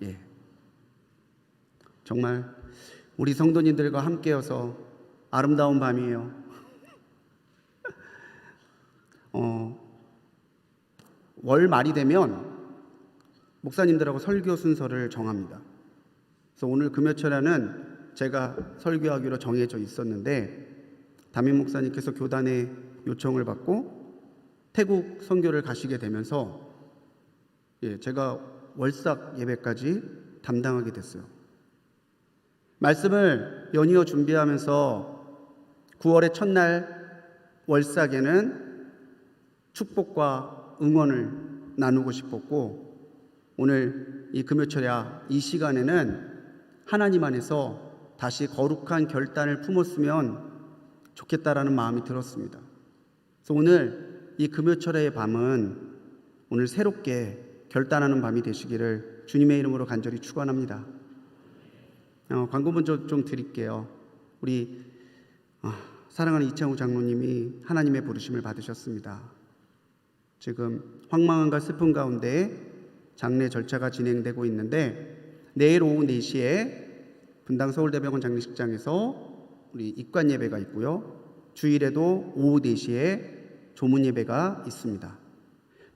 예. 정말 우리 성도님들과 함께여서 아름다운 밤이에요. 월 말이 되면 목사님들하고 설교 순서를 정합니다. 그래서 오늘 금요철에는 제가 설교하기로 정해져 있었는데 담임 목사님께서 교단의 요청을 받고 태국 선교를 가시게 되면서 제가 월삭 예배까지 담당하게 됐어요. 말씀을 연이어 준비하면서 9월의 첫날 월삭에는 축복과 응원을 나누고 싶었고, 오늘 이 금요철야 이 시간에는 하나님 안에서 다시 거룩한 결단을 품었으면 좋겠다라는 마음이 들었습니다. 그래서 오늘 이 금요철의 밤은 오늘 새롭게 결단하는 밤이 되시기를 주님의 이름으로 간절히 축원합니다. 광고 먼저 좀 드릴게요. 우리 사랑하는 이창우 장로님이 하나님의 부르심을 받으셨습니다. 지금 황망함과 슬픔 가운데 장례 절차가 진행되고 있는데 내일 오후 4시에 분당 서울대병원 장례식장에서 우리 입관 예배가 있고요. 주일에도 오후 4시에 조문 예배가 있습니다.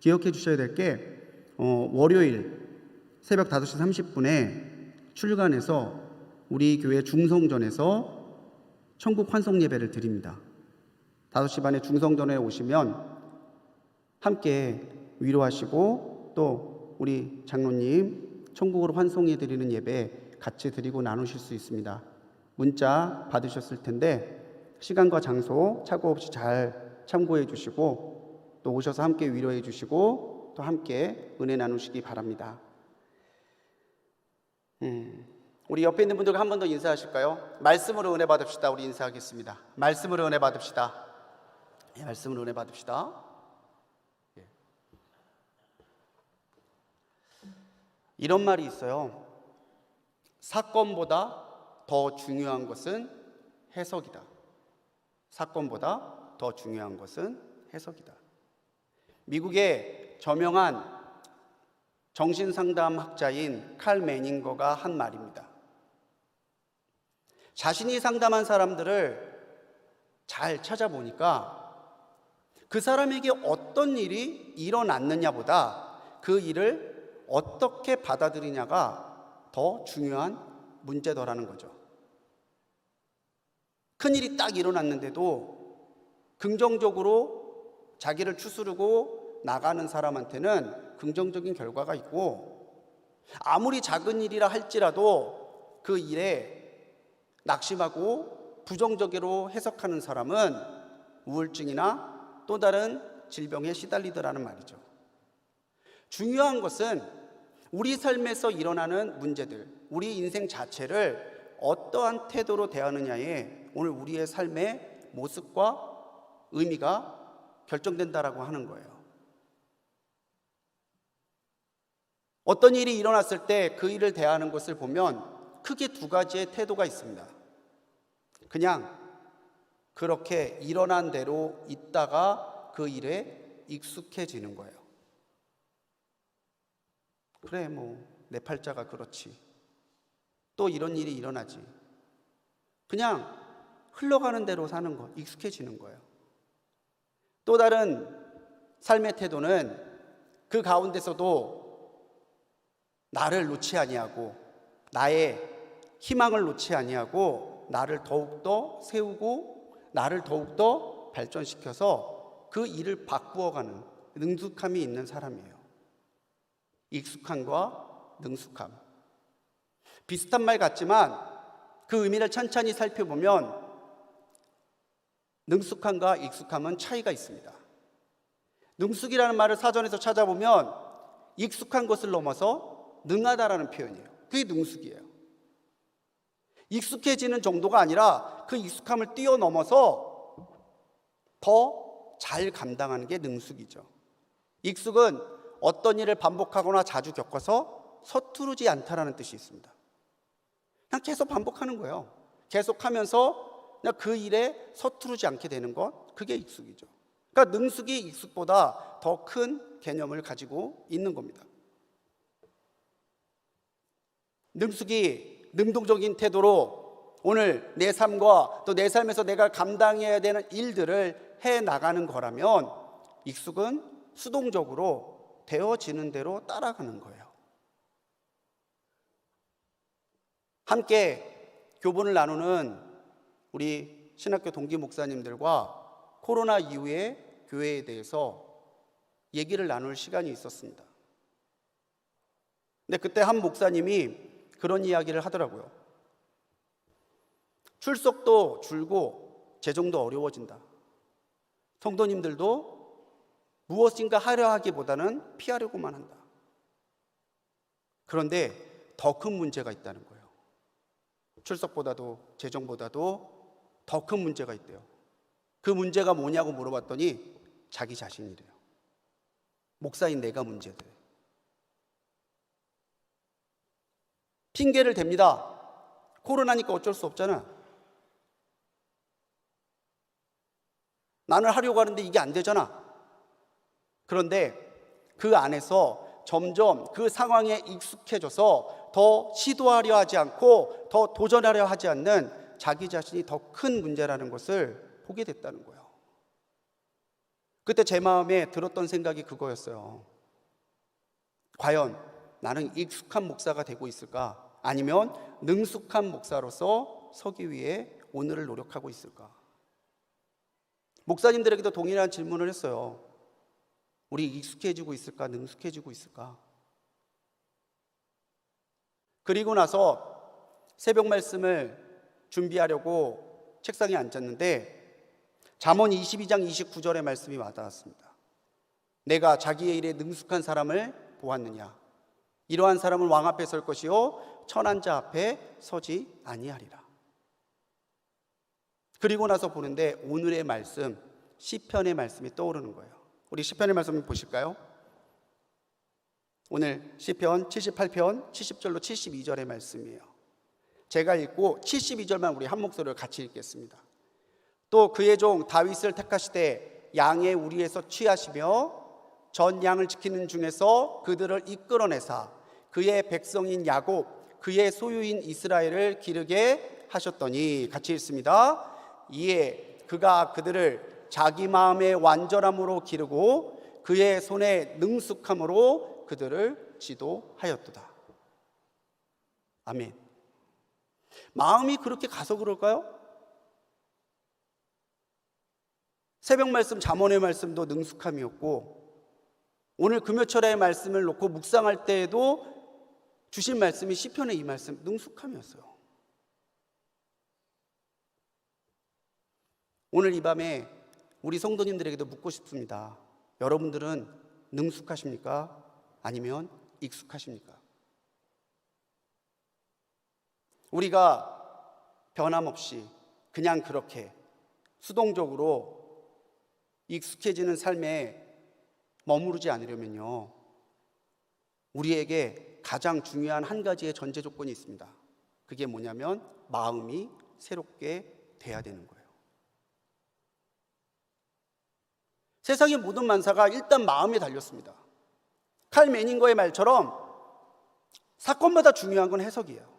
기억해 주셔야 될 게 월요일 새벽 5시 30분에 출간해서 우리 교회 중성전에서 천국 환송 예배를 드립니다. 5시 반에 중성전에 오시면 함께 위로하시고 또 우리 장로님 천국으로 환송해 드리는 예배 같이 드리고 나누실 수 있습니다. 문자 받으셨을 텐데 시간과 장소 착오 없이 잘 참고해 주시고 또 오셔서 함께 위로해 주시고 또 함께 은혜 나누시기 바랍니다. 우리 옆에 있는 분들과 한 번 더 인사하실까요? 말씀으로 은혜 받읍시다. 우리 인사하겠습니다. 말씀으로 은혜 받읍시다. 말씀으로 은혜 받읍시다. 이런 말이 있어요. 사건보다 더 중요한 것은 해석이다. 사건보다 더 중요한 것은 해석이다. 미국의 저명한 정신상담학자인 칼 매닝거가 한 말입니다. 자신이 상담한 사람들을 잘 찾아보니까 그 사람에게 어떤 일이 일어났느냐보다 그 일을 어떻게 받아들이냐가 더 중요한 문제더라는 거죠. 큰일이 딱 일어났는데도 긍정적으로 자기를 추스르고 나가는 사람한테는 긍정적인 결과가 있고, 아무리 작은 일이라 할지라도 그 일에 낙심하고 부정적으로 해석하는 사람은 우울증이나 또 다른 질병에 시달리더라는 말이죠. 중요한 것은 우리 삶에서 일어나는 문제들, 우리 인생 자체를 어떠한 태도로 대하느냐에 오늘 우리의 삶의 모습과 의미가 결정된다라고 하는 거예요. 어떤 일이 일어났을 때 그 일을 대하는 것을 보면 크게 2가지의 태도가 있습니다. 그냥 그렇게 일어난 대로 있다가 그 일에 익숙해지는 거예요. 그래, 내 팔자가 그렇지. 또 이런 일이 일어나지. 그냥 흘러가는 대로 사는 거, 익숙해지는 거예요. 또 다른 삶의 태도는 그 가운데서도 나를 놓지 아니하고 나의 희망을 놓지 아니하고 나를 더욱더 세우고 나를 더욱더 발전시켜서 그 일을 바꾸어가는 능숙함이 있는 사람이에요. 익숙함과 능숙함. 비슷한 말 같지만 그 의미를 천천히 살펴보면 능숙함과 익숙함은 차이가 있습니다. 능숙이라는 말을 사전에서 찾아보면 익숙한 것을 넘어서 능하다라는 표현이에요. 그게 능숙이에요. 익숙해지는 정도가 아니라 그 익숙함을 뛰어넘어서 더 잘 감당하는 게 능숙이죠. 익숙은 어떤 일을 반복하거나 자주 겪어서 서투르지 않다라는 뜻이 있습니다. 그냥 계속 반복하는 거예요. 계속하면서 그냥 그 일에 서투르지 않게 되는 것, 그게 익숙이죠. 그러니까 능숙이 익숙보다 더 큰 개념을 가지고 있는 겁니다. 능동적인 태도로 오늘 내 삶과 또 내 삶에서 내가 감당해야 되는 일들을 해 나가는 거라면 익숙은 수동적으로 되어지는 대로 따라가는 거예요. 함께 교본을 나누는 우리 신학교 동기 목사님들과 코로나 이후의 교회에 대해서 얘기를 나눌 시간이 있었습니다. 근데 그때 한 목사님이 그런 이야기를 하더라고요. 출석도 줄고 재정도 어려워진다. 성도님들도 무엇인가 하려 하기보다는 피하려고만 한다. 그런데 더 큰 문제가 있다는 거예요. 출석보다도 재정보다도 더 큰 문제가 있대요. 그 문제가 뭐냐고 물어봤더니 자기 자신이래요. 목사인 내가 문제돼. 핑계를 댑니다. 코로나니까 어쩔 수 없잖아. 나는 하려고 하는데 이게 안 되잖아. 그런데 그 안에서 점점 그 상황에 익숙해져서 더 시도하려 하지 않고 더 도전하려 하지 않는 자기 자신이 더 큰 문제라는 것을 보게 됐다는 거예요. 그때 제 마음에 들었던 생각이 그거였어요. 과연 나는 익숙한 목사가 되고 있을까? 아니면 능숙한 목사로서 서기 위해 오늘을 노력하고 있을까? 목사님들에게도 동일한 질문을 했어요. 우리 익숙해지고 있을까? 능숙해지고 있을까? 그리고 나서 새벽 말씀을 준비하려고 책상에 앉았는데 잠언 22장 29절의 말씀이 와닿았습니다. 내가 자기의 일에 능숙한 사람을 보았느냐? 이러한 사람은 왕 앞에 설 것이요 천한 자 앞에 서지 아니하리라. 그리고 나서 보는데 오늘의 말씀 시편의 말씀이 떠오르는 거예요. 우리 시편의 말씀 보실까요? 오늘 시편 78편 70절로 72절의 말씀이에요. 제가 읽고 72절만 우리 한 목소리로 같이 읽겠습니다. 또 그의 종 다윗을 택하시되 양의 우리에서 취하시며 전 양을 지키는 중에서 그들을 이끌어내사 그의 백성인 야곱 그의 소유인 이스라엘을 기르게 하셨더니, 같이 읽습니다. 이에 그가 그들을 자기 마음의 완전함으로 기르고 그의 손의 능숙함으로 그들을 지도하였도다. 아멘. 마음이 그렇게 가서 그럴까요? 새벽 말씀 잠언의 말씀도 능숙함이었고 오늘 금요철의 말씀을 놓고 묵상할 때에도 주신 말씀이 시편의 이 말씀 능숙함이었어요. 오늘 이 밤에 우리 성도님들에게도 묻고 싶습니다. 여러분들은 능숙하십니까? 아니면 익숙하십니까? 우리가 변함없이 그냥 그렇게 수동적으로 익숙해지는 삶에 머무르지 않으려면요, 우리에게 가장 중요한 한 가지의 전제 조건이 있습니다. 그게 뭐냐면 마음이 새롭게 돼야 되는 거예요. 세상의 모든 만사가 일단 마음에 달렸습니다. 칼 메닝거의 말처럼 사건마다 중요한 건 해석이에요.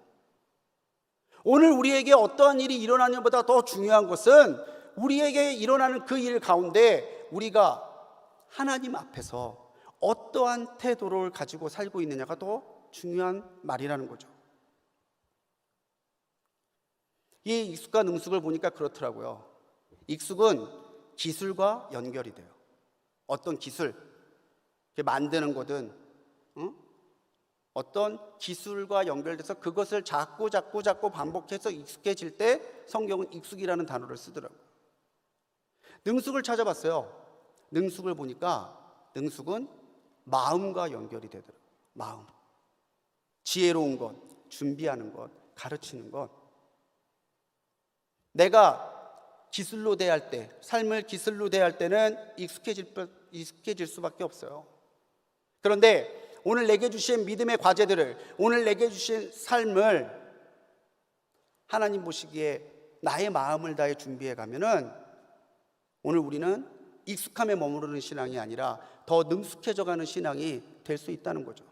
오늘 우리에게 어떠한 일이 일어나느냐보다 더 중요한 것은 우리에게 일어나는 그 일 가운데 우리가 하나님 앞에서 어떠한 태도를 가지고 살고 있느냐가 더 중요한 말이라는 거죠. 이 익숙과 능숙을 보니까 그렇더라고요. 익숙은 기술과 연결이 돼요. 어떤 기술, 만드는 거든 어떤 기술과 연결돼서 그것을 자꾸 반복해서 익숙해질 때 성경은 익숙이라는 단어를 쓰더라고요. 능숙을 찾아봤어요. 능숙을 보니까 능숙은 마음과 연결이 되더라고요. 마음. 지혜로운 것, 준비하는 것, 가르치는 것. 내가 기술로 대할 때, 삶을 기술로 대할 때는 익숙해질 수밖에 없어요. 그런데 오늘 내게 주신 믿음의 과제들을, 오늘 내게 주신 삶을 하나님 보시기에 나의 마음을 다해 준비해 가면은 오늘 우리는 익숙함에 머무르는 신앙이 아니라 더 능숙해져 가는 신앙이 될 수 있다는 거죠.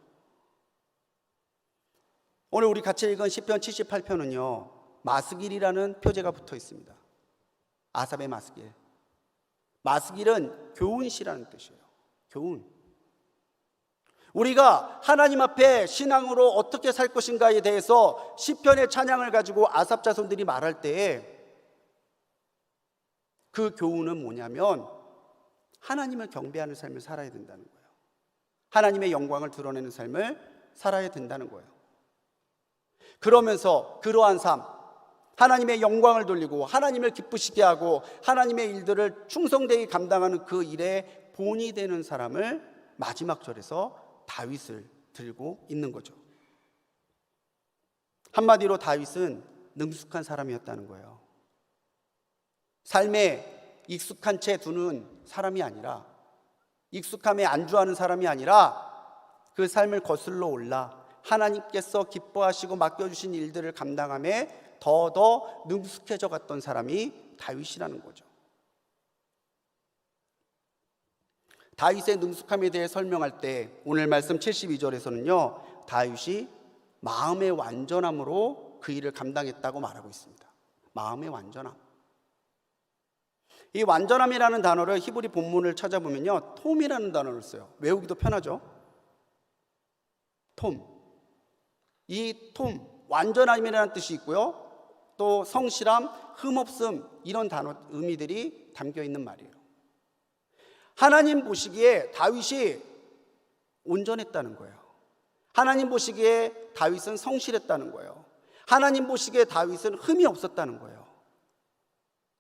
오늘 우리 같이 읽은 시편 78편은요 마스길이라는 표제가 붙어 있습니다. 아삽의 마스길. 마스길은 교훈시라는 뜻이에요. 교훈. 우리가 하나님 앞에 신앙으로 어떻게 살 것인가에 대해서 시편의 찬양을 가지고 아삽 자손들이 말할 때에 그 교훈은 뭐냐면 하나님을 경배하는 삶을 살아야 된다는 거예요. 하나님의 영광을 드러내는 삶을 살아야 된다는 거예요. 그러면서 그러한 삶, 하나님의 영광을 돌리고 하나님을 기쁘시게 하고 하나님의 일들을 충성되게 감당하는 그 일에 본이 되는 사람을 마지막 절에서 다윗을 들고 있는 거죠. 한마디로 다윗은 능숙한 사람이었다는 거예요. 삶에 익숙한 채 두는 사람이 아니라, 익숙함에 안주하는 사람이 아니라 그 삶을 거슬러 올라 하나님께서 기뻐하시고 맡겨주신 일들을 감당함에 더더 능숙해져 갔던 사람이 다윗이라는 거죠. 다윗의 능숙함에 대해 설명할 때 오늘 말씀 72절에서는요 다윗이 마음의 완전함으로 그 일을 감당했다고 말하고 있습니다. 마음의 완전함. 이 완전함이라는 단어를 히브리 본문을 찾아보면요 톰이라는 단어를 써요. 외우기도 편하죠. 톰. 이 톰, 완전함이라는 뜻이 있고요 또 성실함, 흠없음 이런 단어 의미들이 담겨 있는 말이에요. 하나님 보시기에 다윗이 온전했다는 거예요. 하나님 보시기에 다윗은 성실했다는 거예요. 하나님 보시기에 다윗은 흠이 없었다는 거예요.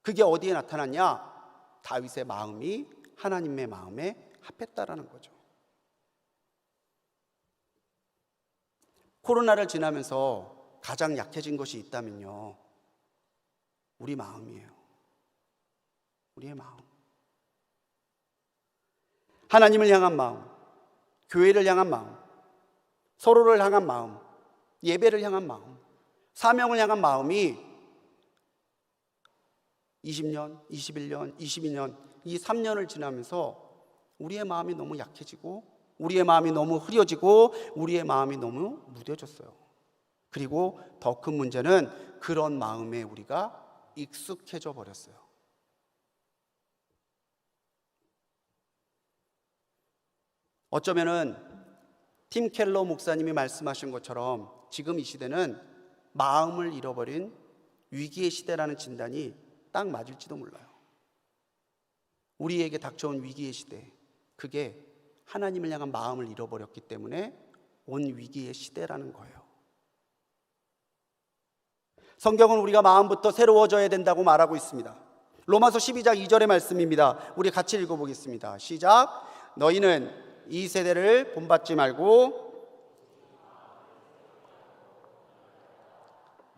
그게 어디에 나타났냐? 다윗의 마음이 하나님의 마음에 합했다라는 거죠. 코로나를 지나면서 가장 약해진 것이 있다면요 우리 마음이에요. 우리의 마음. 하나님을 향한 마음, 교회를 향한 마음, 서로를 향한 마음, 예배를 향한 마음, 사명을 향한 마음이 20년, 21년, 22년 이 3년을 지나면서 우리의 마음이 너무 약해지고 우리의 마음이 너무 흐려지고 우리의 마음이 너무 무뎌졌어요. 그리고 더 큰 문제는 그런 마음에 우리가 익숙해져 버렸어요. 어쩌면은 팀 켈러 목사님이 말씀하신 것처럼 지금 이 시대는 마음을 잃어버린 위기의 시대라는 진단이 딱 맞을지도 몰라요. 우리에게 닥쳐온 위기의 시대, 그게 하나님을 향한 마음을 잃어버렸기 때문에 온 위기의 시대라는 거예요. 성경은 우리가 마음부터 새로워져야 된다고 말하고 있습니다. 로마서 12장 2절의 말씀입니다. 우리 같이 읽어보겠습니다. 시작. 너희는 이 세대를 본받지 말고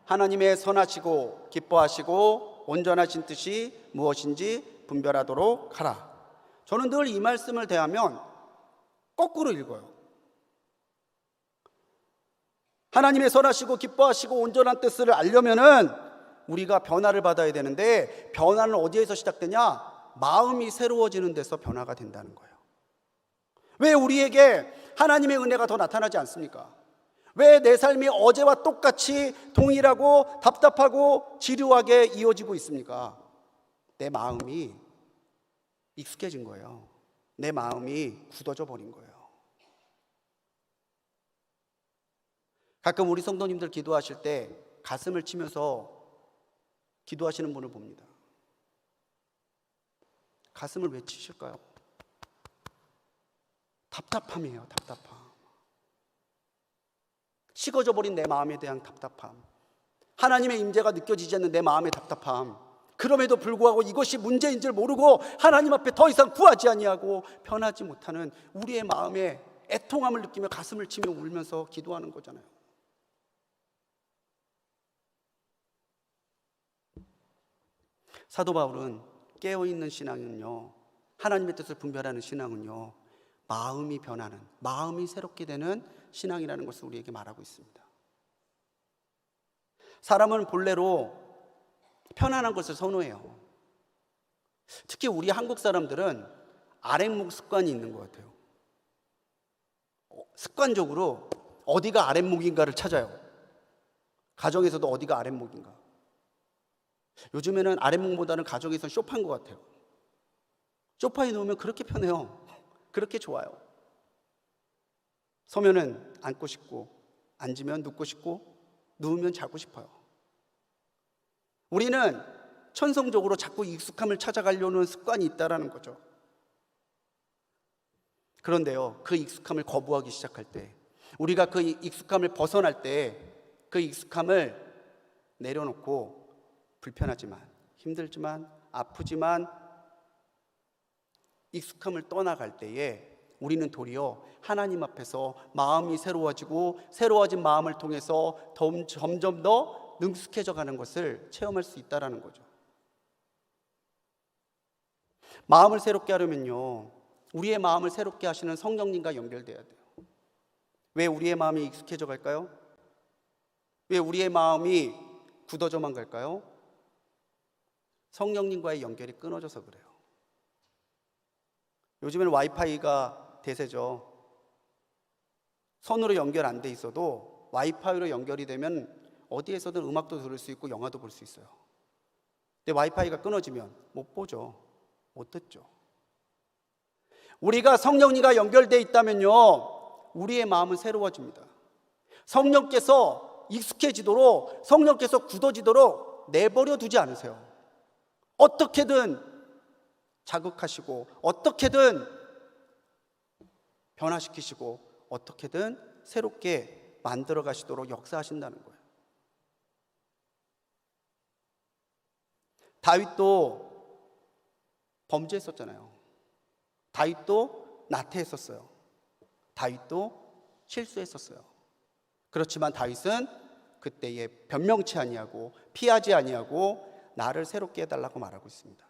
하나님의 선하시고 기뻐하시고 온전하신 뜻이 무엇인지 분별하도록 하라. 저는 늘 이 말씀을 대하면 거꾸로 읽어요. 하나님의 선하시고 기뻐하시고 온전한 뜻을 알려면은 우리가 변화를 받아야 되는데 변화는 어디에서 시작되냐? 마음이 새로워지는 데서 변화가 된다는 거예요. 왜 우리에게 하나님의 은혜가 더 나타나지 않습니까? 왜 내 삶이 어제와 똑같이 동일하고 답답하고 지루하게 이어지고 있습니까? 내 마음이 익숙해진 거예요. 내 마음이 굳어져 버린 거예요. 가끔 우리 성도님들 기도하실 때 가슴을 치면서 기도하시는 분을 봅니다. 가슴을 왜 치실까요? 답답함이에요. 답답함. 식어져 버린 내 마음에 대한 답답함. 하나님의 임재가 느껴지지 않는 내 마음의 답답함. 그럼에도 불구하고 이것이 문제인 줄 모르고 하나님 앞에 더 이상 구하지 아니하고 변하지 못하는 우리의 마음에 애통함을 느끼며 가슴을 치며 울면서 기도하는 거잖아요. 사도 바울은 깨어있는 신앙은요, 하나님의 뜻을 분별하는 신앙은요, 마음이 변하는, 마음이 새롭게 되는 신앙이라는 것을 우리에게 말하고 있습니다. 사람은 본래로 편안한 것을 선호해요. 특히 우리 한국 사람들은 아랫목 습관이 있는 것 같아요. 습관적으로 어디가 아랫목인가를 찾아요. 가정에서도 어디가 아랫목인가? 요즘에는 아랫목보다는 가정에서 소파인 것 같아요. 소파에 누우면 그렇게 편해요. 그렇게 좋아요. 서면은 앉고 싶고, 앉으면 눕고 싶고, 누우면 자고 싶어요. 우리는 천성적으로 자꾸 익숙함을 찾아가려는 습관이 있다는 거죠. 그런데요, 그 익숙함을 거부하기 시작할 때, 우리가 그 익숙함을 벗어날 때, 그 익숙함을 내려놓고 불편하지만, 힘들지만, 아프지만 익숙함을 떠나갈 때에 우리는 도리어 하나님 앞에서 마음이 새로워지고, 새로워진 마음을 통해서 점점 더 능숙해져 가는 것을 체험할 수 있다는 거죠. 마음을 새롭게 하려면요, 우리의 마음을 새롭게 하시는 성령님과 연결돼야 돼요. 왜 우리의 마음이 익숙해져 갈까요? 왜 우리의 마음이 굳어져만 갈까요? 성령님과의 연결이 끊어져서 그래요. 요즘에는 와이파이가 대세죠. 선으로 연결 안 돼 있어도 와이파이로 연결이 되면 어디에서든 음악도 들을 수 있고 영화도 볼 수 있어요. 근데 와이파이가 끊어지면 못 보죠. 못 듣죠. 우리가 성령님과 연결되어 있다면요, 우리의 마음은 새로워집니다. 성령께서 익숙해지도록, 성령께서 굳어지도록 내버려 두지 않으세요. 어떻게든 자극하시고, 어떻게든 변화시키시고, 어떻게든 새롭게 만들어 가시도록 역사하신다는 거예요. 다윗도 범죄했었잖아요. 다윗도 나태했었어요. 다윗도 실수했었어요. 그렇지만 다윗은 그때에 변명치 아니하고 피하지 아니하고 나를 새롭게 해달라고 말하고 있습니다.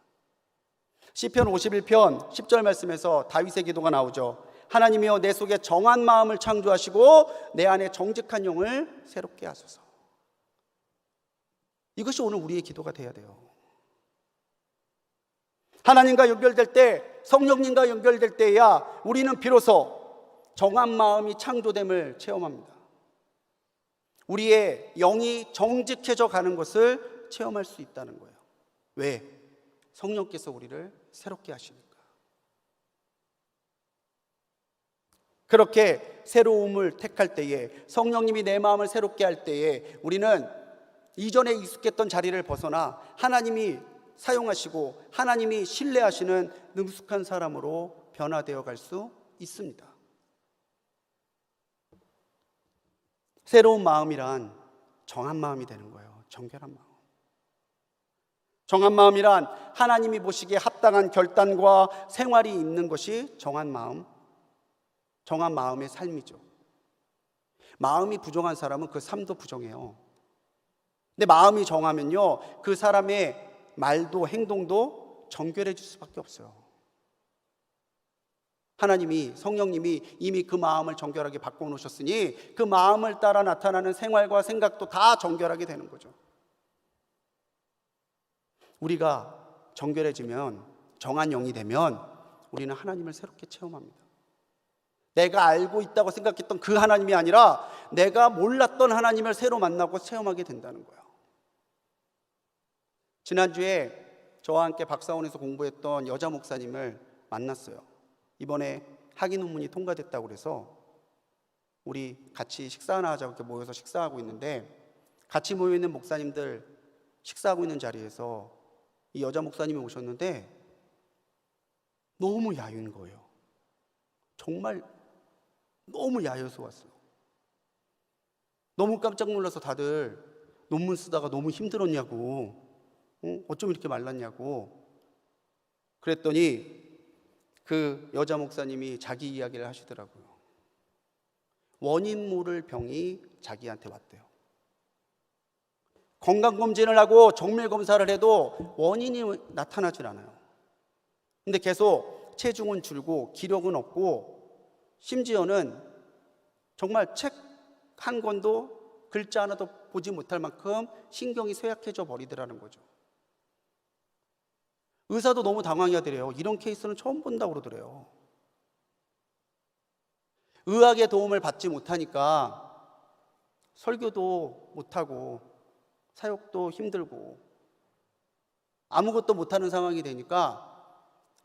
시편 51편 10절 말씀에서 다윗의 기도가 나오죠. 하나님이여, 내 속에 정한 마음을 창조하시고 내 안에 정직한 영을 새롭게 하소서. 이것이 오늘 우리의 기도가 돼야 돼요. 하나님과 연결될 때, 성령님과 연결될 때야 우리는 비로소 정한 마음이 창조됨을 체험합니다. 우리의 영이 정직해져 가는 것을 체험할 수 있다는 거예요. 왜? 성령께서 우리를 새롭게 하시니까. 그렇게 새로움을 택할 때에, 성령님이 내 마음을 새롭게 할 때에 우리는 이전에 익숙했던 자리를 벗어나 하나님이 사용하시고 하나님이 신뢰하시는 능숙한 사람으로 변화되어 갈 수 있습니다. 새로운 마음이란 정한 마음이 되는 거예요. 정결한 마음. 정한 마음이란 하나님이 보시기에 합당한 결단과 생활이 있는 것이 정한 마음, 정한 마음의 삶이죠. 마음이 부정한 사람은 그 삶도 부정해요. 근데 마음이 정하면요, 그 사람의 말도 행동도 정결해질 수밖에 없어요. 하나님이, 성령님이 이미 그 마음을 정결하게 바꿔놓으셨으니 그 마음을 따라 나타나는 생활과 생각도 다 정결하게 되는 거죠. 우리가 정결해지면, 정한 영이 되면 우리는 하나님을 새롭게 체험합니다. 내가 알고 있다고 생각했던 그 하나님이 아니라 내가 몰랐던 하나님을 새로 만나고 체험하게 된다는 거예요. 지난주에 저와 함께 박사원에서 공부했던 여자 목사님을 만났어요. 이번에 학위 논문이 통과됐다고 그래서 우리 같이 식사 하나 하자고 이렇게 모여서 식사하고 있는데, 같이 모여있는 목사님들 식사하고 있는 자리에서 이 여자 목사님이 오셨는데 너무 야유인 거예요. 정말 너무 야여서 왔어요. 너무 깜짝 놀라서 다들 논문 쓰다가 너무 힘들었냐고, 어쩜 이렇게 말랐냐고 그랬더니 그 여자 목사님이 자기 이야기를 하시더라고요. 원인 모를 병이 자기한테 왔대요. 건강검진을 하고 정밀검사를 해도 원인이 나타나질 않아요. 근데 계속 체중은 줄고 기력은 없고, 심지어는 정말 책 한 권도 글자 하나도 보지 못할 만큼 신경이 쇠약해져 버리더라는 거죠. 의사도 너무 당황하더래요. 이런 케이스는 처음 본다고 그러더래요. 의학의 도움을 받지 못하니까 설교도 못하고 사역도 힘들고 아무것도 못하는 상황이 되니까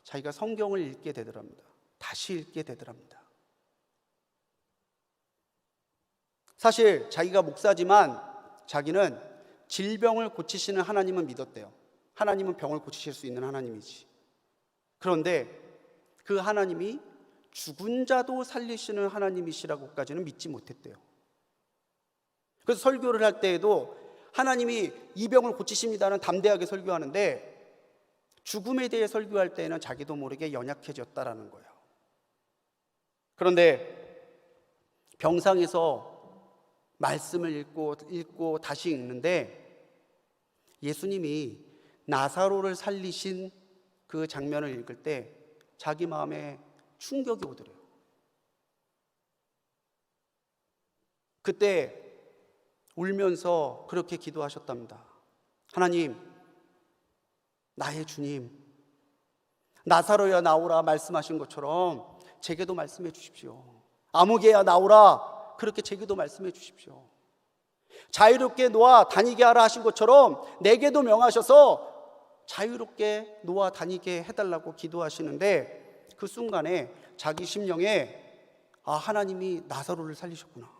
자기가 성경을 읽게 되더랍니다. 다시 읽게 되더랍니다. 사실 자기가 목사지만 자기는 질병을 고치시는 하나님은 믿었대요. 하나님은 병을 고치실 수 있는 하나님이지. 그런데 그 하나님이 죽은 자도 살리시는 하나님이시라고까지는 믿지 못했대요. 그래서 설교를 할 때에도 하나님이 이 병을 고치십니다는 담대하게 설교하는데 죽음에 대해 설교할 때에는 자기도 모르게 연약해졌다라는 거예요. 그런데 병상에서 말씀을 읽고 다시 읽는데 예수님이 나사로를 살리신 그 장면을 읽을 때 자기 마음에 충격이 오더래요. 그때 울면서 그렇게 기도하셨답니다. 하나님, 나의 주님, 나사로야 나오라 말씀하신 것처럼 제게도 말씀해 주십시오. 아무개야 나오라 그렇게 제게도 말씀해 주십시오. 자유롭게 놓아 다니게 하라 하신 것처럼 내게도 명하셔서 자유롭게 놓아 다니게 해달라고 기도하시는데 그 순간에 자기 심령에 하나님이 나사로를 살리셨구나.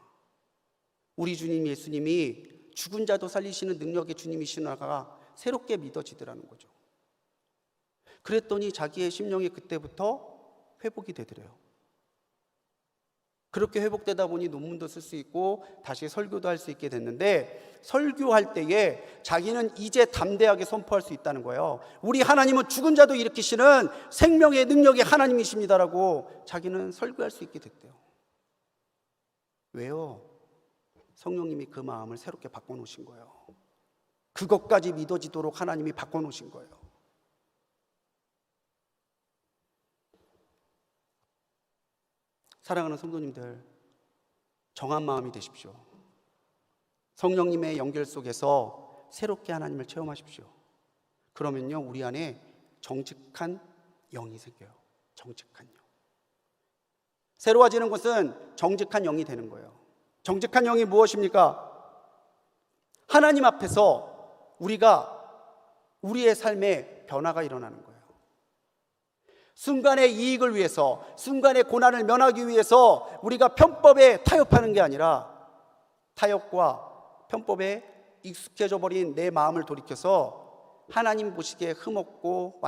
우리 주님 예수님이 죽은 자도 살리시는 능력의 주님이시나가 새롭게 믿어지더라는 거죠. 그랬더니 자기의 심령이 그때부터 회복이 되더래요. 그렇게 회복되다 보니 논문도 쓸 수 있고 다시 설교도 할 수 있게 됐는데 설교할 때에 자기는 이제 담대하게 선포할 수 있다는 거예요. 우리 하나님은 죽은 자도 일으키시는 생명의 능력의 하나님이십니다라고 자기는 설교할 수 있게 됐대요. 왜요? 성령님이 그 마음을 새롭게 바꿔놓으신 거예요. 그것까지 믿어지도록 하나님이 바꿔놓으신 거예요. 사랑하는 성도님들, 정한 마음이 되십시오. 성령님의 연결 속에서 새롭게 하나님을 체험하십시오. 그러면요, 우리 안에 정직한 영이 생겨요. 정직한 영. 새로워지는 것은 정직한 영이 되는 거예요. 정직한 영이 무엇입니까? 하나님 앞에서 우리의 삶에 변화가 일어나는 거예요. 순간의 이익을 위해서, 순간의 고난을 면하기 위해서 우리가 편법에 타협하는 게 아니라 타협과 편법에 익숙해져 버린 내 마음을 돌이켜서 하나님 보시기에 흠없고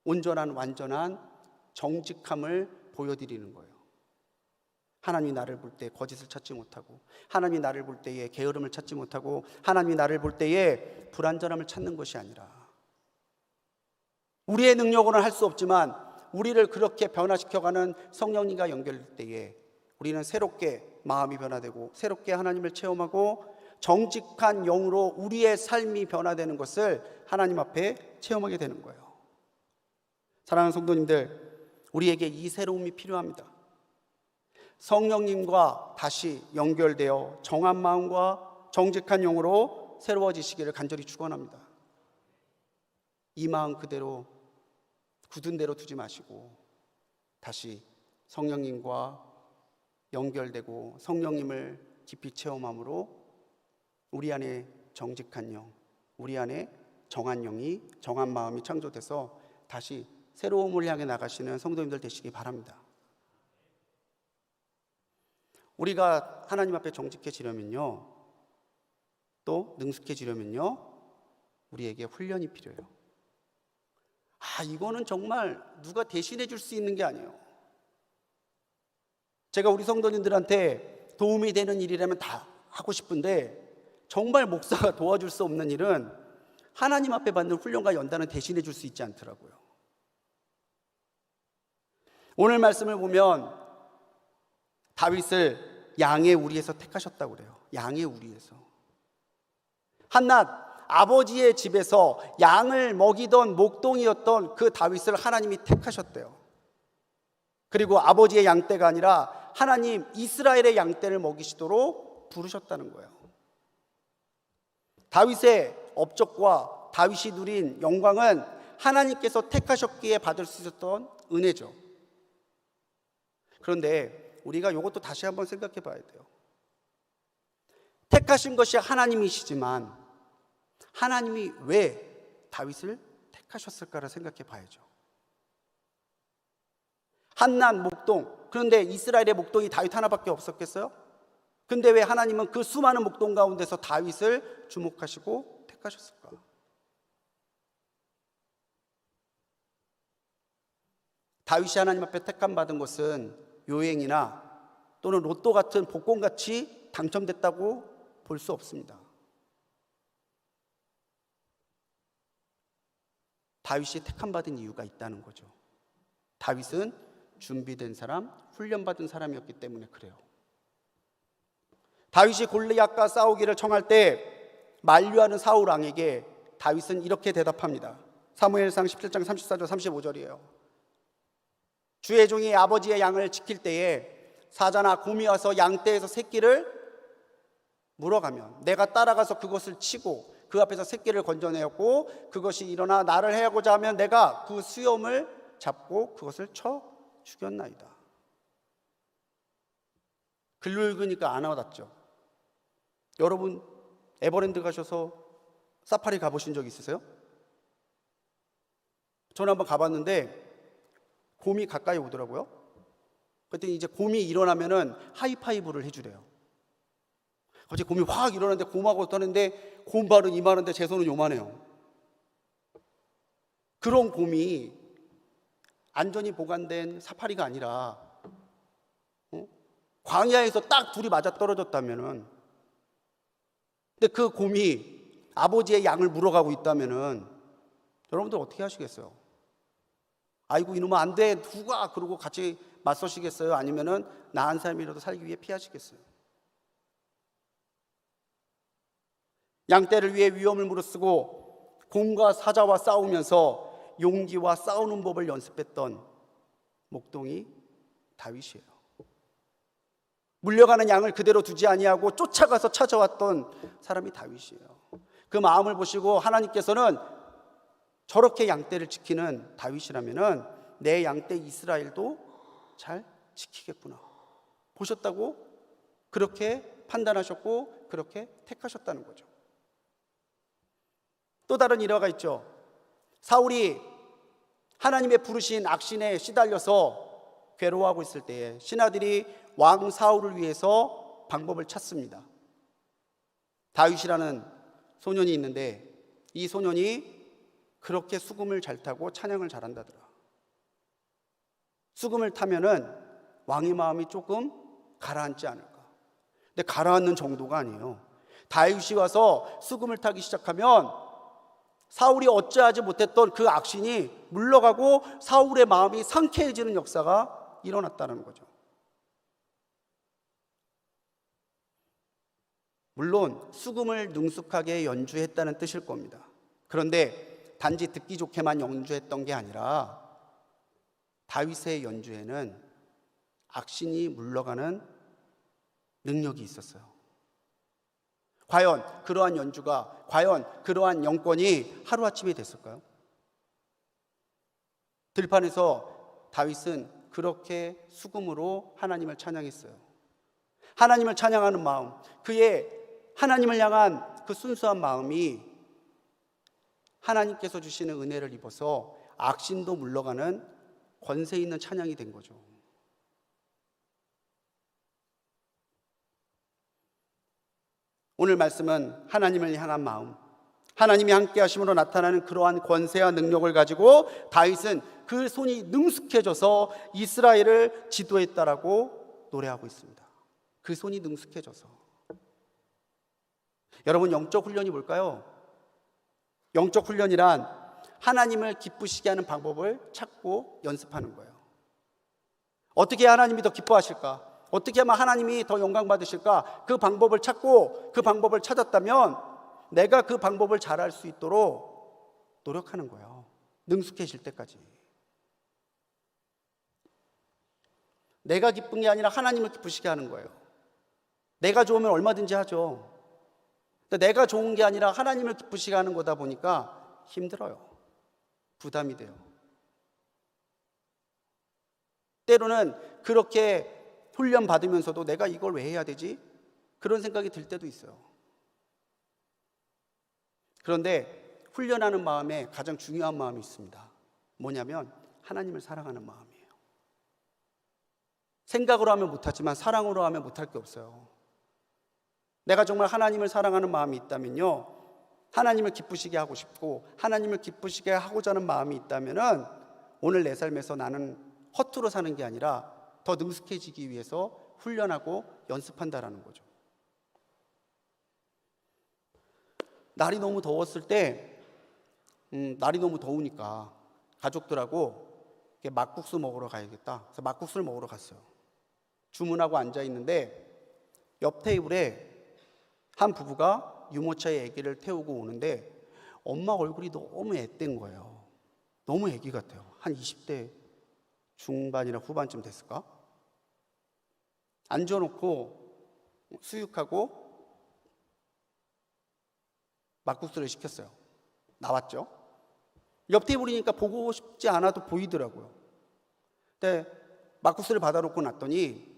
온전한 정직함을 보여드리는 거예요. 하나님이 나를 볼 때 거짓을 찾지 못하고, 하나님이 나를 볼 때에 게으름을 찾지 못하고, 하나님이 나를 볼 때에 불완전함을 찾는 것이 아니라, 우리의 능력으로는 할 수 없지만 우리를 그렇게 변화시켜가는 성령님과 연결될 때에 우리는 새롭게 마음이 변화되고 새롭게 하나님을 체험하고 정직한 영으로 우리의 삶이 변화되는 것을 하나님 앞에 체험하게 되는 거예요. 사랑하는 성도님들, 우리에게 이 새로움이 필요합니다. 성령님과 다시 연결되어 정한 마음과 정직한 영으로 새로워지시기를 간절히 축원합니다. 이 마음 그대로 굳은 대로 두지 마시고 다시 성령님과 연결되고 성령님을 깊이 체험함으로 우리 안에 정직한 영, 우리 안에 정한 영이, 정한 마음이 창조돼서 다시 새로움을 향해 나가시는 성도님들 되시기 바랍니다. 우리가 하나님 앞에 정직해지려면요, 또 능숙해지려면요, 우리에게 훈련이 필요해요. 이거는 정말 누가 대신해 줄 수 있는 게 아니에요. 제가 우리 성도님들한테 도움이 되는 일이라면 다 하고 싶은데 정말 목사가 도와줄 수 없는 일은 하나님 앞에 받는 훈련과 연단은 대신해 줄 수 있지 않더라고요. 오늘 말씀을 보면 다윗을 양의 우리에서 택하셨다고 그래요. 양의 우리에서. 한낱 아버지의 집에서 양을 먹이던 목동이었던 그 다윗을 하나님이 택하셨대요. 그리고 아버지의 양떼가 아니라 하나님 이스라엘의 양떼를 먹이시도록 부르셨다는 거예요. 다윗의 업적과 다윗이 누린 영광은 하나님께서 택하셨기에 받을 수 있었던 은혜죠. 그런데 우리가 이것도 다시 한번 생각해 봐야 돼요. 택하신 것이 하나님이시지만 하나님이 왜 다윗을 택하셨을까를 생각해 봐야죠. 한낱 목동, 그런데 이스라엘의 목동이 다윗 하나밖에 없었겠어요? 근데 왜 하나님은 그 수많은 목동 가운데서 다윗을 주목하시고 택하셨을까? 다윗이 하나님 앞에 택함받은 것은 요행이나 또는 로또 같은 복권같이 당첨됐다고 볼 수 없습니다. 다윗이 택함받은 이유가 있다는 거죠. 다윗은 준비된 사람, 훈련받은 사람이었기 때문에 그래요. 다윗이 골리앗과 싸우기를 청할 때 만류하는 사울 왕에게 다윗은 이렇게 대답합니다. 사무엘상 17장 34절 35절이에요. 주의 종이 아버지의 양을 지킬 때에 사자나 곰이 와서 양떼에서 새끼를 물어가면 내가 따라가서 그것을 치고 그 앞에서 새끼를 건져내었고 그것이 일어나 나를 해하고자 하면 내가 그 수염을 잡고 그것을 쳐 죽였나이다. 글로 읽으니까 안 와닿죠. 여러분 에버랜드 가셔서 사파리 가보신 적 있으세요? 저는 한번 가봤는데 곰이 가까이 오더라고요. 그랬더니 이제 곰이 일어나면은 하이파이브를 해주래요. 갑자기 곰이 확 일어나는데 곰하고 떠는데 곰 발은 이만한데 제 손은 요만해요. 그런 곰이 안전히 보관된 사파리가 아니라 광야에서 딱 둘이 맞아 떨어졌다면은, 근데 그 곰이 아버지의 양을 물어가고 있다면은 여러분들 어떻게 하시겠어요? 아이고 이놈아 안 돼 누가 그러고 같이 맞서시겠어요? 아니면은 나은 삶이라도 살기 위해 피하시겠어요? 양떼를 위해 위험을 무릅쓰고 곰과 사자와 싸우면서 용기와 싸우는 법을 연습했던 목동이 다윗이에요. 물려가는 양을 그대로 두지 아니하고 쫓아가서 찾아왔던 사람이 다윗이에요. 그 마음을 보시고 하나님께서는 저렇게 양떼를 지키는 다윗이라면은 내 양떼 이스라엘도 잘 지키겠구나 보셨다고 그렇게 판단하셨고 그렇게 택하셨다는 거죠. 또 다른 일화가 있죠. 사울이 하나님의 부르신 악신에 시달려서 괴로워하고 있을 때에 신하들이 왕 사울을 위해서 방법을 찾습니다. 다윗이라는 소년이 있는데 이 소년이 그렇게 수금을 잘 타고 찬양을 잘한다더라. 수금을 타면은 왕의 마음이 조금 가라앉지 않을까. 근데 가라앉는 정도가 아니에요. 다윗이 와서 수금을 타기 시작하면 사울이 어찌하지 못했던 그 악신이 물러가고 사울의 마음이 상쾌해지는 역사가 일어났다는 거죠. 물론 수금을 능숙하게 연주했다는 뜻일 겁니다. 그런데 단지 듣기 좋게만 연주했던 게 아니라 다윗의 연주에는 악신이 물러가는 능력이 있었어요. 과연 그러한 연주가, 과연 그러한 영권이 하루아침에 됐을까요? 들판에서 다윗은 그렇게 수금으로 하나님을 찬양했어요. 하나님을 찬양하는 마음, 그의 하나님을 향한 그 순수한 마음이 하나님께서 주시는 은혜를 입어서 악신도 물러가는 권세 있는 찬양이 된 거죠. 오늘 말씀은 하나님을 향한 마음, 하나님이 함께 하심으로 나타나는 그러한 권세와 능력을 가지고 다윗은 그 손이 능숙해져서 이스라엘을 지도했다라고 노래하고 있습니다. 그 손이 능숙해져서. 여러분, 영적 훈련이 뭘까요? 영적 훈련이란 하나님을 기쁘시게 하는 방법을 찾고 연습하는 거예요. 어떻게 하나님이 더 기뻐하실까? 어떻게 하면 하나님이 더 영광 받으실까? 그 방법을 찾고 그 방법을 찾았다면 내가 그 방법을 잘할 수 있도록 노력하는 거예요. 능숙해질 때까지. 내가 기쁜 게 아니라 하나님을 기쁘시게 하는 거예요. 내가 좋으면 얼마든지 하죠. 근데 내가 좋은 게 아니라 하나님을 기쁘시게 하는 거다 보니까 힘들어요. 부담이 돼요. 때로는 그렇게 훈련 받으면서도 내가 이걸 왜 해야 되지? 그런 생각이 들 때도 있어요. 그런데 훈련하는 마음에 가장 중요한 마음이 있습니다. 뭐냐면 하나님을 사랑하는 마음이에요. 생각으로 하면 못하지만 사랑으로 하면 못할 게 없어요. 내가 정말 하나님을 사랑하는 마음이 있다면요, 하나님을 기쁘시게 하고 싶고 하나님을 기쁘시게 하고자 하는 마음이 있다면은 오늘 내 삶에서 나는 허투루 사는 게 아니라 더 능숙해지기 위해서 훈련하고 연습한다라는 거죠. 날이 너무 더웠을 때 날이 너무 더우니까 가족들하고 막국수 먹으러 가야겠다. 그래서 막국수를 먹으러 갔어요. 주문하고 앉아 있는데 옆 테이블에 한 부부가 유모차에 아기를 태우고 오는데 엄마 얼굴이 너무 앳된 거예요. 너무 아기 같아요. 한 20대 중반이나 후반쯤 됐을까? 앉아놓고 수육하고 막국수를 시켰어요. 나왔죠. 옆 테이블이니까 보고 싶지 않아도 보이더라고요. 근데 막국수를 받아놓고 났더니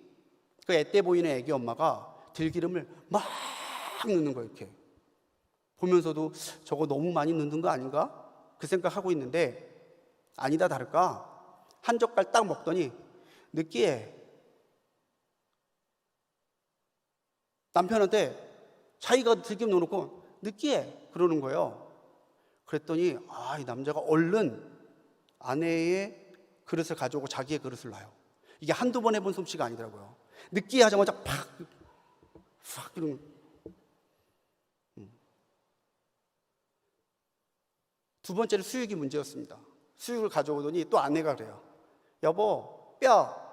그 앳돼 보이는 애기 엄마가 들기름을 막 넣는 거예요. 이렇게 보면서도 저거 너무 많이 넣는 거 아닌가? 그 생각하고 있는데 아니다 다를까 한 젓갈 딱 먹더니 느끼해. 남편한테 자기가 들기름 넣어놓고 느끼해 그러는 거예요. 그랬더니 이 남자가 얼른 아내의 그릇을 가져오고 자기의 그릇을 놔요. 이게 한두 번 해본 솜씨가 아니더라고요. 느끼해 하자마자 팍 이러면 두 번째는 수육이 문제였습니다. 수육을 가져오더니 또 아내가 그래요. 여보, 뼈.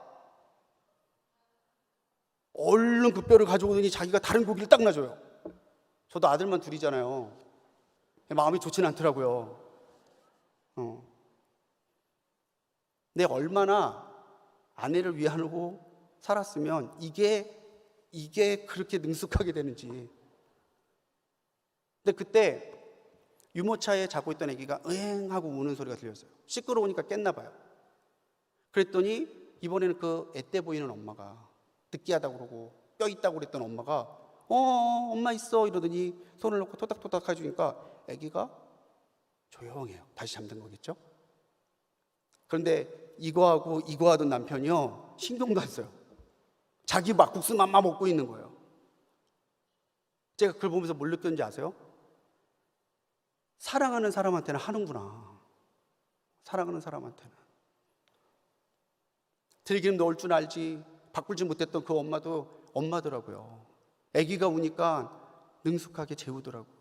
얼른 그 뼈를 가져오더니 자기가 다른 고기를 딱 놔줘요. 저도 아들만 둘이잖아요. 마음이 좋지는 않더라고요. 내가 얼마나 아내를 위하고 살았으면 이게 그렇게 능숙하게 되는지. 근데 그때 유모차에 자고 있던 아기가 으엥 하고 우는 소리가 들렸어요. 시끄러우니까 깼나 봐요. 그랬더니 이번에는 그 앳돼 보이는 엄마가 느끼하다고 그러고 뼈 있다고 그랬던 엄마가 엄마 있어 이러더니 손을 놓고 토닥토닥 해주니까 아기가 조용해요. 다시 잠든 거겠죠? 그런데 이거 하던 남편이요 신경도 안 써요. 자기 막국수만 먹고 있는 거예요. 제가 그걸 보면서 뭘 느꼈는지 아세요? 사랑하는 사람한테는 하는구나. 사랑하는 사람한테는 들기름 넣을 줄 알지 바꾸지 못했던 그 엄마도 엄마더라고요. 아기가 우니까 능숙하게 재우더라고요.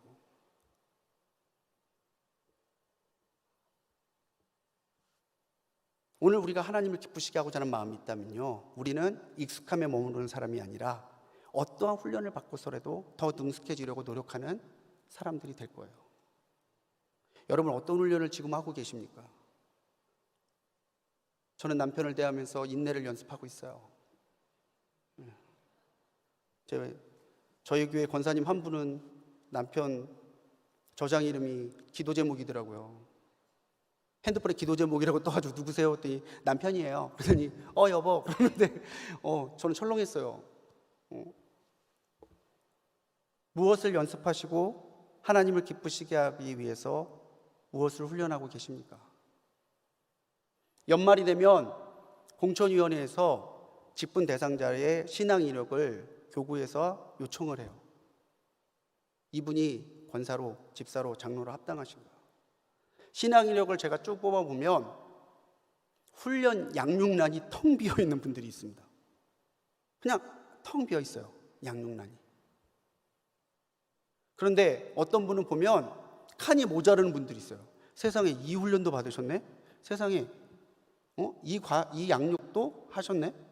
오늘 우리가 하나님을 기쁘시게 하고자 하는 마음이 있다면요, 우리는 익숙함에 머무르는 사람이 아니라 어떠한 훈련을 받고서라도 더 능숙해지려고 노력하는 사람들이 될 거예요. 여러분 어떤 훈련을 지금 하고 계십니까? 저는 남편을 대하면서 인내를 연습하고 있어요. 저희 교회 권사님 한 분은 남편 저장 이름이 기도 제목이더라고요. 핸드폰에 기도 제목이라고 떠가지고 누구세요? 했더니 남편이에요. 그러더니 여보 그러는데 저는 철렁했어요. 무엇을 연습하시고 하나님을 기쁘시게 하기 위해서 무엇을 훈련하고 계십니까? 연말이 되면 공천위원회에서 직분 대상자의 신앙 이력을 교구에서 요청을 해요. 이분이 권사로, 집사로, 장로로 합당하신가? 신앙 이력을 제가 쭉 뽑아보면 훈련 양육란이 텅 비어 있는 분들이 있습니다. 그냥 텅 비어 있어요. 양육란이. 그런데 어떤 분은 보면 칸이 모자르는 분들이 있어요. 세상에 이 훈련도 받으셨네? 세상에 이 양육도 하셨네?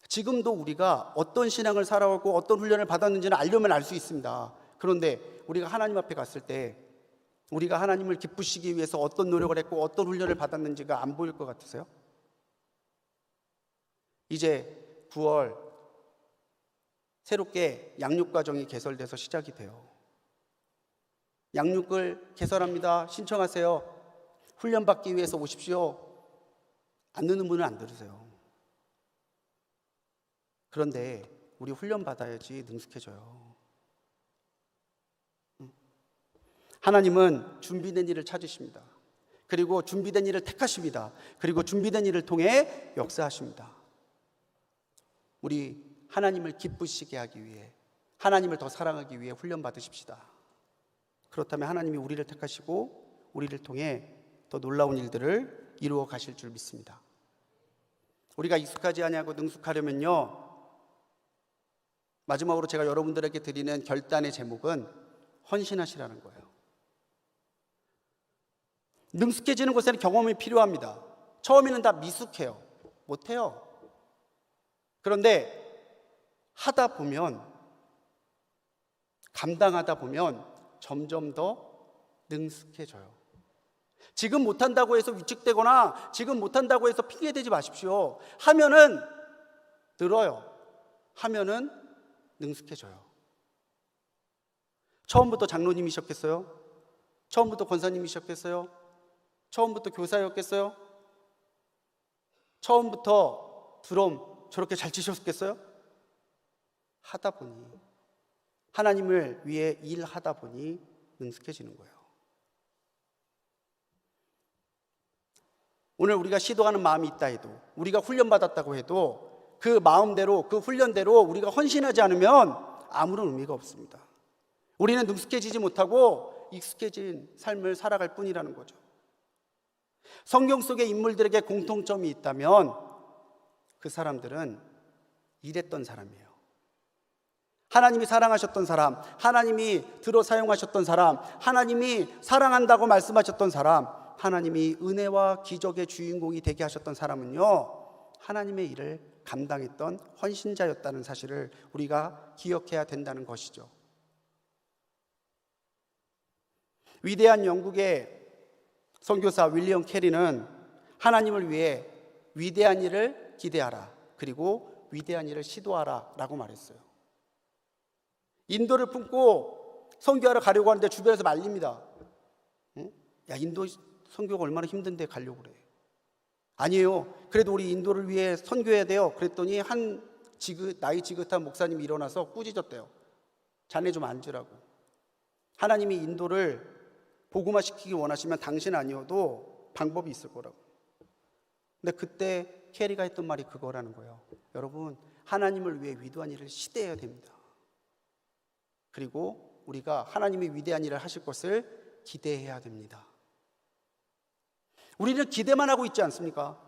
지금도 우리가 어떤 신앙을 살아오고 어떤 훈련을 받았는지는 알려면 알 수 있습니다. 그런데 우리가 하나님 앞에 갔을 때 우리가 하나님을 기쁘시기 위해서 어떤 노력을 했고 어떤 훈련을 받았는지가 안 보일 것 같으세요? 이제 9월 새롭게 양육과정이 개설돼서 시작이 돼요. 양육을 개설합니다. 신청하세요. 훈련받기 위해서 오십시오. 안 듣는 분은 안 들으세요. 그런데 우리 훈련 받아야지 능숙해져요. 하나님은 준비된 일을 찾으십니다. 그리고 준비된 일을 택하십니다. 그리고 준비된 일을 통해 역사하십니다. 우리 하나님을 기쁘시게 하기 위해, 하나님을 더 사랑하기 위해 훈련 받으십시다. 그렇다면 하나님이 우리를 택하시고 우리를 통해 더 놀라운 일들을 이루어 가실 줄 믿습니다. 우리가 익숙하지 아니하고 능숙하려면요, 마지막으로 제가 여러분들에게 드리는 결단의 제목은 헌신하시라는 거예요. 능숙해지는 곳에는 경험이 필요합니다. 처음에는 다 미숙해요. 못해요. 그런데 하다 보면, 감당하다 보면 점점 더 능숙해져요. 지금 못한다고 해서 위축되거나 지금 못한다고 해서 핑계대지 마십시오. 하면은 늘어요. 하면은 능숙해져요. 처음부터 장로님이셨겠어요? 처음부터 권사님이셨겠어요? 처음부터 교사였겠어요? 처음부터 드럼 저렇게 잘 치셨겠어요? 하다 보니, 하나님을 위해 일하다 보니 능숙해지는 거예요. 오늘 우리가 시도하는 마음이 있다 해도, 우리가 훈련받았다고 해도 그 마음대로, 그 훈련대로 우리가 헌신하지 않으면 아무런 의미가 없습니다. 우리는 능숙해지지 못하고 익숙해진 삶을 살아갈 뿐이라는 거죠. 성경 속의 인물들에게 공통점이 있다면 그 사람들은 일했던 사람이에요. 하나님이 사랑하셨던 사람, 하나님이 들어 사용하셨던 사람, 하나님이 사랑한다고 말씀하셨던 사람, 하나님이 은혜와 기적의 주인공이 되게 하셨던 사람은요, 하나님의 일을 감당했던 헌신자였다는 사실을 우리가 기억해야 된다는 것이죠. 위대한 영국의 선교사 윌리엄 캐리는 하나님을 위해 위대한 일을 기대하라, 그리고 위대한 일을 시도하라 라고 말했어요. 인도를 품고 선교하러 가려고 하는데 주변에서 말립니다. 야, 인도 선교가 얼마나 힘든데 가려고 그래. 아니에요. 그래도 우리 인도를 위해 선교해야 돼요. 그랬더니 한 나이 지긋한 목사님이 일어나서 꾸짖었대요. 자네 좀 앉으라고. 하나님이 인도를 복음화시키기 원하시면 당신 아니어도 방법이 있을 거라고. 근데 그때 캐리가 했던 말이 그거라는 거예요. 여러분, 하나님을 위해 위대한 일을 시대해야 됩니다. 그리고 우리가 하나님이 위대한 일을 하실 것을 기대해야 됩니다. 우리는 기대만 하고 있지 않습니까?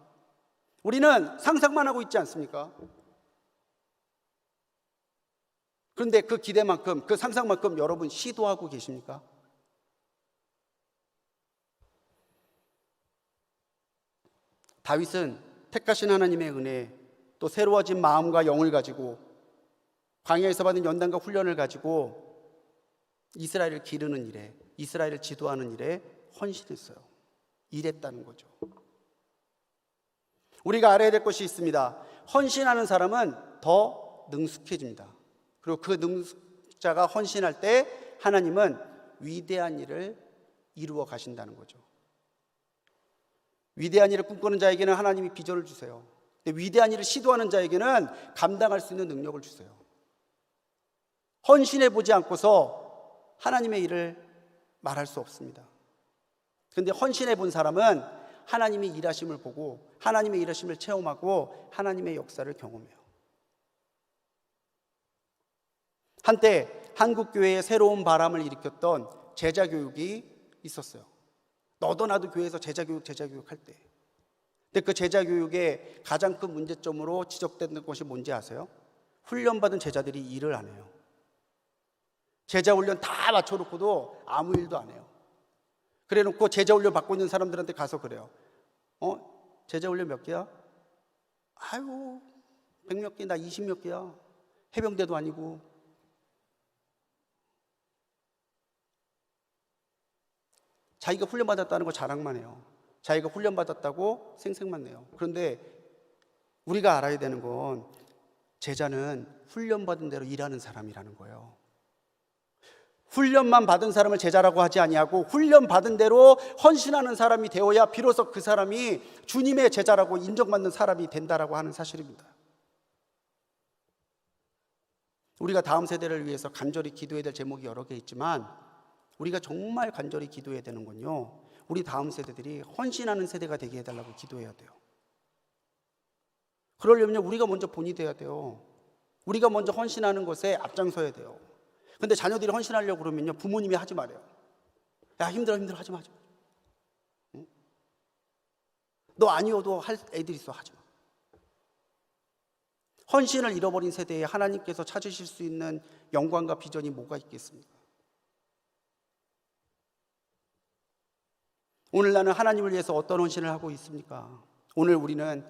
우리는 상상만 하고 있지 않습니까? 그런데 그 기대만큼, 그 상상만큼 여러분 시도하고 계십니까? 다윗은 택하신 하나님의 은혜, 또 새로워진 마음과 영을 가지고 광야에서 받은 연단과 훈련을 가지고 이스라엘을 기르는 일에, 이스라엘을 지도하는 일에 헌신했어요. 일했다는 거죠. 우리가 알아야 될 것이 있습니다. 헌신하는 사람은 더 능숙해집니다. 그리고 그 능숙자가 헌신할 때 하나님은 위대한 일을 이루어 가신다는 거죠. 위대한 일을 꿈꾸는 자에게는 하나님이 비전을 주세요. 근데 위대한 일을 시도하는 자에게는 감당할 수 있는 능력을 주세요. 헌신해 보지 않고서 하나님의 일을 말할 수 없습니다. 그런데 헌신해 본 사람은 하나님의 일하심을 보고 하나님의 일하심을 체험하고 하나님의 역사를 경험해요. 한때 한국 교회에 새로운 바람을 일으켰던 제자 교육이 있었어요. 너도 나도 교회에서 제자 교육 할 때. 근데 그 제자 교육의 가장 큰 문제점으로 지적되는 것이 뭔지 아세요? 훈련받은 제자들이 일을 안 해요. 제자 훈련 다 맞춰놓고도 아무 일도 안 해요. 그래놓고 제자 훈련 받고 있는 사람들한테 가서 그래요. 제자 훈련 몇 개야? 아유, 100몇 개, 나 20몇 개야. 해병대도 아니고. 자기가 훈련받았다는 거 자랑만 해요. 자기가 훈련받았다고 생색만 내요. 그런데 우리가 알아야 되는 건 제자는 훈련받은 대로 일하는 사람이라는 거예요. 훈련만 받은 사람을 제자라고 하지 아니하고 훈련받은 대로 헌신하는 사람이 되어야 비로소 그 사람이 주님의 제자라고 인정받는 사람이 된다라고 하는 사실입니다. 우리가 다음 세대를 위해서 간절히 기도해야 될 제목이 여러 개 있지만 우리가 정말 간절히 기도해야 되는 건요, 우리 다음 세대들이 헌신하는 세대가 되게 해달라고 기도해야 돼요. 그러려면 우리가 먼저 본이 돼야 돼요. 우리가 먼저 헌신하는 것에 앞장서야 돼요. 근데 자녀들이 헌신하려고 그러면요, 부모님이 하지 말아요. 야, 힘들어 하지 마. 응? 너 아니어도 할 애들 있어, 하지 마. 헌신을 잃어버린 세대에 하나님께서 찾으실 수 있는 영광과 비전이 뭐가 있겠습니까? 오늘 나는 하나님을 위해서 어떤 헌신을 하고 있습니까? 오늘 우리는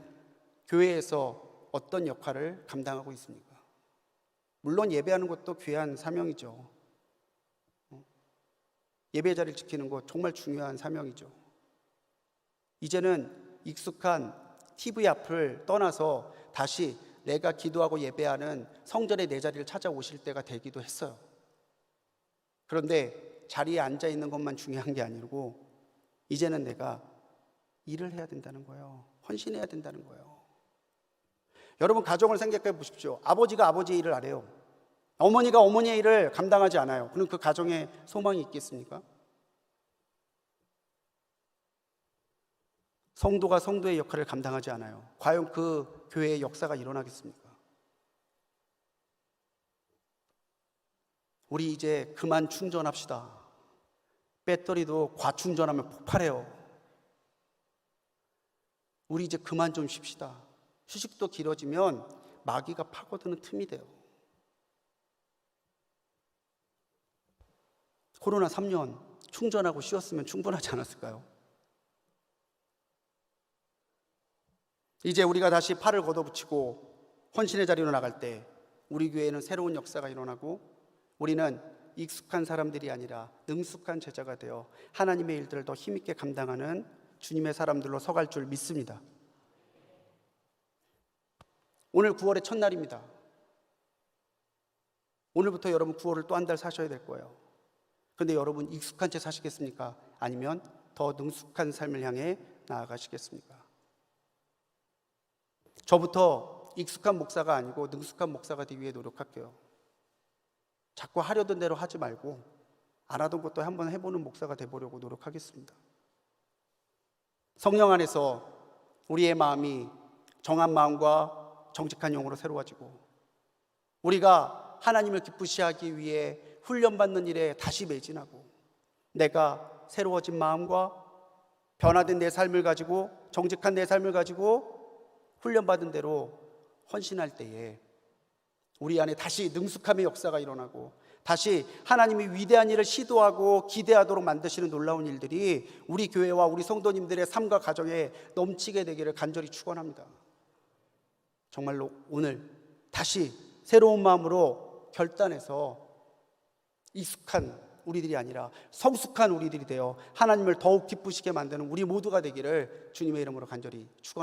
교회에서 어떤 역할을 감당하고 있습니까? 물론 예배하는 것도 귀한 사명이죠. 예배 자리를 지키는 것 정말 중요한 사명이죠. 이제는 익숙한 TV 앞을 떠나서 다시 내가 기도하고 예배하는 성전의 내 자리를 찾아오실 때가 되기도 했어요. 그런데 자리에 앉아 있는 것만 중요한 게 아니고 이제는 내가 일을 해야 된다는 거예요. 헌신해야 된다는 거예요. 여러분, 가정을 생각해 보십시오. 아버지가 아버지의 일을 안 해요. 어머니가 어머니의 일을 감당하지 않아요. 그럼 그 가정에 소망이 있겠습니까? 성도가 성도의 역할을 감당하지 않아요. 과연 그 교회의 역사가 일어나겠습니까? 우리 이제 그만 충전합시다. 배터리도 과충전하면 폭발해요. 우리 이제 그만 좀 쉽시다. 휴식도 길어지면 마귀가 파고드는 틈이 돼요. 코로나 3년 충전하고 쉬었으면 충분하지 않았을까요? 이제 우리가 다시 팔을 걷어붙이고 헌신의 자리로 나갈 때 우리 교회에는 새로운 역사가 일어나고 우리는 익숙한 사람들이 아니라 능숙한 제자가 되어 하나님의 일들을 더 힘있게 감당하는 주님의 사람들로 서갈 줄 믿습니다. 오늘 9월의 첫날입니다. 오늘부터 여러분 9월을 또 한 달 사셔야 될 거예요. 그런데 여러분 익숙한 채 사시겠습니까? 아니면 더 능숙한 삶을 향해 나아가시겠습니까? 저부터 익숙한 목사가 아니고 능숙한 목사가 되기 위해 노력할게요. 자꾸 하려던 대로 하지 말고 안 하던 것도 한번 해보는 목사가 되보려고 노력하겠습니다. 성령 안에서 우리의 마음이 정한 마음과 정직한 영으로 새로워지고 우리가 하나님을 기쁘시게 하기 위해 훈련받는 일에 다시 매진하고 내가 새로워진 마음과 변화된 내 삶을 가지고 정직한 내 삶을 가지고 훈련받은 대로 헌신할 때에 우리 안에 다시 능숙함의 역사가 일어나고 다시 하나님이 위대한 일을 시도하고 기대하도록 만드시는 놀라운 일들이 우리 교회와 우리 성도님들의 삶과 가정에 넘치게 되기를 간절히 축원합니다. 정말로 오늘 다시 새로운 마음으로 결단해서 익숙한 우리들이 아니라 성숙한 우리들이 되어 하나님을 더욱 기쁘시게 만드는 우리 모두가 되기를 주님의 이름으로 간절히 축원합니다.